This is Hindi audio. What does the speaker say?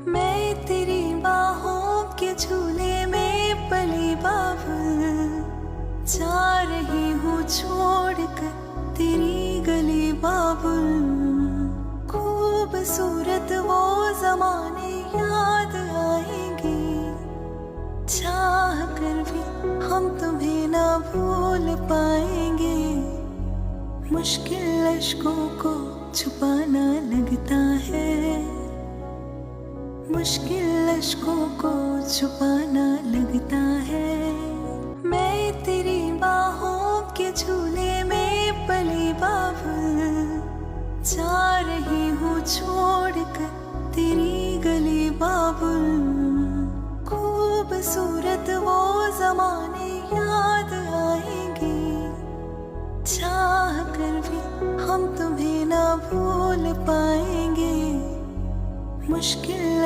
मैं तेरी बाहों के झूले में पली बाबुल, जा रही हूँ छोड़कर तेरी गली बाबुल। खूबसूरत वो ज़माने याद आएंगे, चाह कर भी हम तुम्हें ना भूल पाएंगे। मुश्किल अश्कों को छुपाना लगता है, मुश्किल अश्कों को छुपाना लगता है। मैं तेरी बाहों के झूले में पली बाबुल, जा रही हूँ छोड़कर तेरी गली बाबुल। खूबसूरत वो ज़माने याद आएंगे, चाह कर भी हम तुम्हें ना भूल पाएंगे। मुश्किल